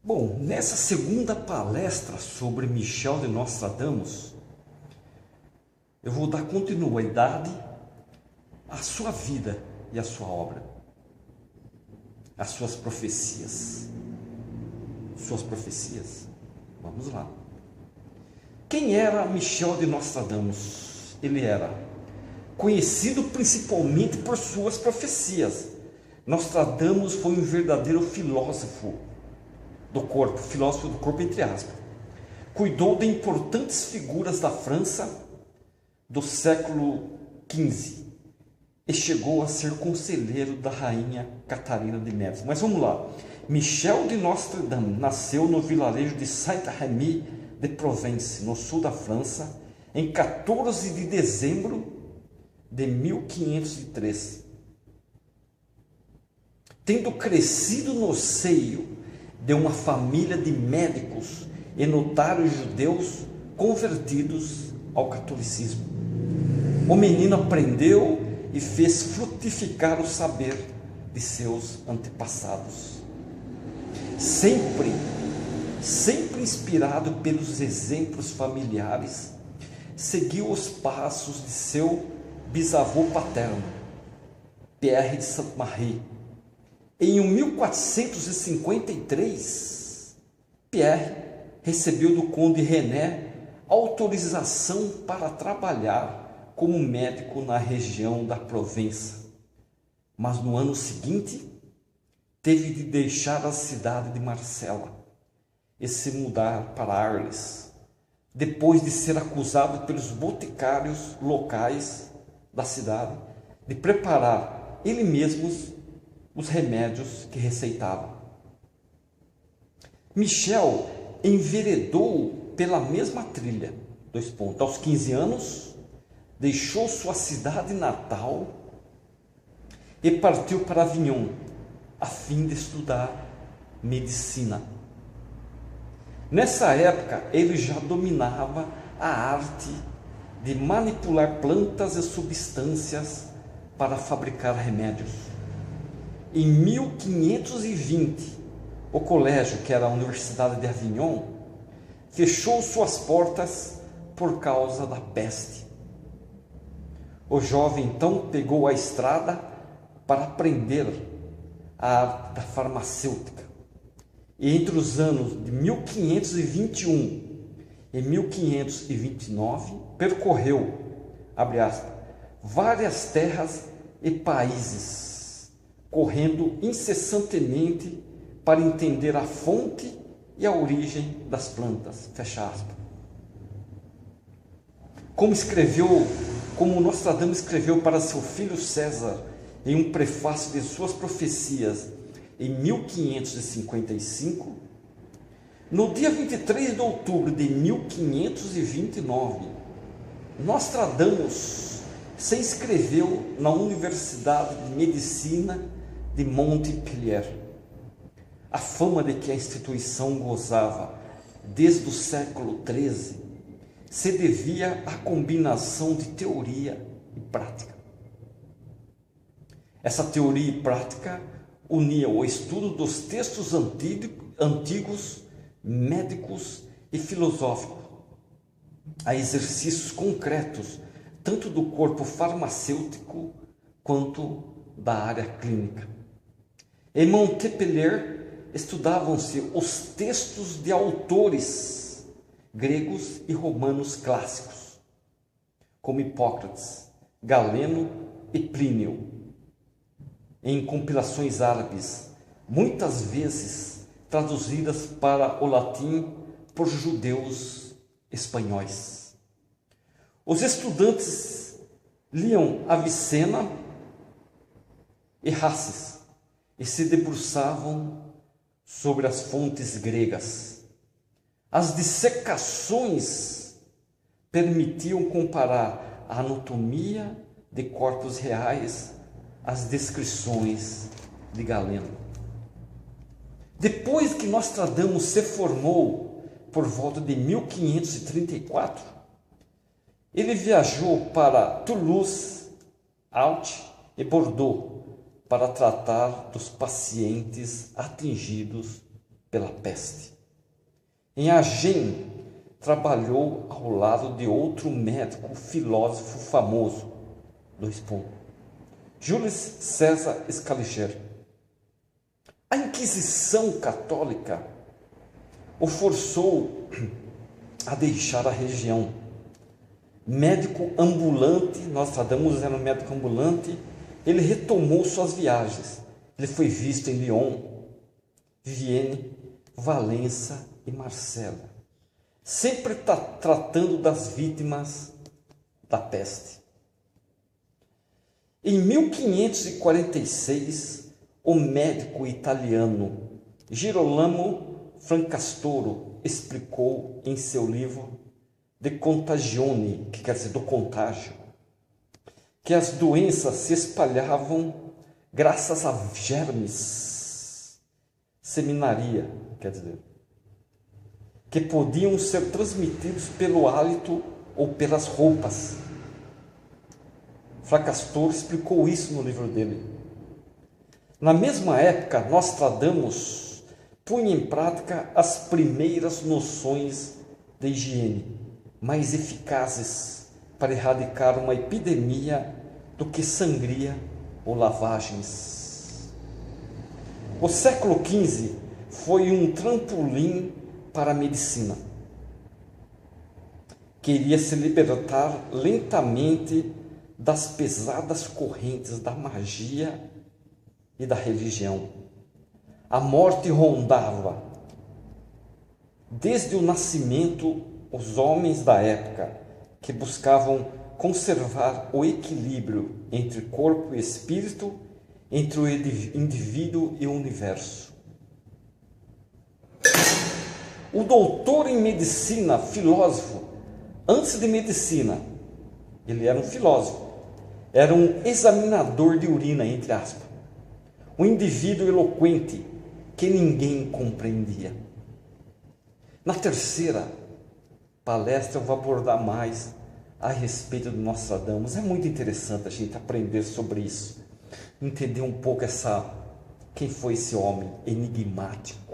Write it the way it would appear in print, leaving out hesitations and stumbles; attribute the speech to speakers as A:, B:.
A: Bom, nessa segunda palestra sobre Michel de Nostradamus, eu vou dar continuidade à sua vida e à sua obra, às suas profecias. Suas profecias. Vamos lá. Quem era Michel de Nostradamus? Ele era conhecido principalmente por suas profecias. Nostradamus foi um verdadeiro filósofo do corpo entre aspas. Cuidou de importantes figuras da França do século XV e chegou a ser conselheiro da rainha Catarina de Médici. Mas vamos lá. Michel de Nostradamus nasceu no vilarejo de Saint-Rémy de Provence, no sul da França, em 14 de dezembro de 1503. Tendo crescido no seio de uma família de médicos e notários judeus convertidos ao catolicismo, o menino aprendeu e fez frutificar o saber de seus antepassados. Sempre inspirado pelos exemplos familiares, seguiu os passos de seu bisavô paterno, Pierre de Saint-Marie. Em 1453, Pierre recebeu do conde René autorização para trabalhar como médico na região da Provença. Mas no ano seguinte, teve de deixar a cidade de Marsella e se mudar para Arles, depois de ser acusado pelos boticários locais da cidade de preparar ele mesmo os remédios que receitava. Michel enveredou pela mesma trilha. Aos 15 anos, deixou sua cidade natal e partiu para Avignon, a fim de estudar medicina. Nessa época, ele já dominava a arte de manipular plantas e substâncias para fabricar remédios. Em 1520, o colégio, que era a Universidade de Avignon, fechou suas portas por causa da peste. O jovem então pegou a estrada para aprender a arte da farmacêutica. E entre os anos de 1521 e 1529, percorreu, abre aspas, várias terras e países, correndo incessantemente para entender a fonte e a origem das plantas, fecha aspas. Como Nostradamus escreveu para seu filho César em um prefácio de suas profecias em 1555, no dia 23 de outubro de 1529, Nostradamus se inscreveu na Universidade de Medicina de Montpellier. A fama de que a instituição gozava desde o século XIII se devia à combinação de teoria e prática. Essa teoria e prática unia o estudo dos textos antigos, médicos e filosóficos a exercícios concretos, tanto do corpo farmacêutico quanto da área clínica. Em Montpellier estudavam-se os textos de autores gregos e romanos clássicos, como Hipócrates, Galeno e Plínio, em compilações árabes, muitas vezes traduzidas para o latim por judeus espanhóis. Os estudantes liam Avicena e Rácis e se debruçavam sobre as fontes gregas. As dissecações permitiam comparar a anatomia de corpos reais às descrições de Galeno. Depois que Nostradamus se formou por volta de 1534, ele viajou para Toulouse, Auch e Bordeaux para tratar dos pacientes atingidos pela peste. Em Agen, trabalhou ao lado de outro médico filósofo famoso, Julius César Scaliger. A Inquisição Católica o forçou a deixar a região. Médico ambulante, Nostradamus era um médico ambulante, ele retomou suas viagens. Ele foi visto em Lyon, Vienne, Valença e Marsella, sempre tratando das vítimas da peste. Em 1546, o médico italiano Girolamo Francastoro explicou em seu livro De Contagione, que quer dizer do contágio, que as doenças se espalhavam graças a germes, seminaria, quer dizer, que podiam ser transmitidos pelo hálito ou pelas roupas. Fracastor explicou isso no livro dele. Na mesma época, Nostradamus punha em prática as primeiras noções de higiene, mais eficazes para erradicar uma epidemia do que sangria ou lavagens. O século XV foi um trampolim para a medicina. Queria se libertar lentamente das pesadas correntes da magia e da religião. A morte rondava. Desde o nascimento, os homens da época que buscavam conservar o equilíbrio entre corpo e espírito, entre o indivíduo e o universo. O doutor em medicina, filósofo, antes de medicina, ele era um filósofo, era um examinador de urina, entre aspas, um indivíduo eloquente que ninguém compreendia. Na terceira palestra eu vou abordar mais a respeito do Nostradamus. É muito interessante a gente aprender sobre isso, entender um pouco quem foi esse homem enigmático,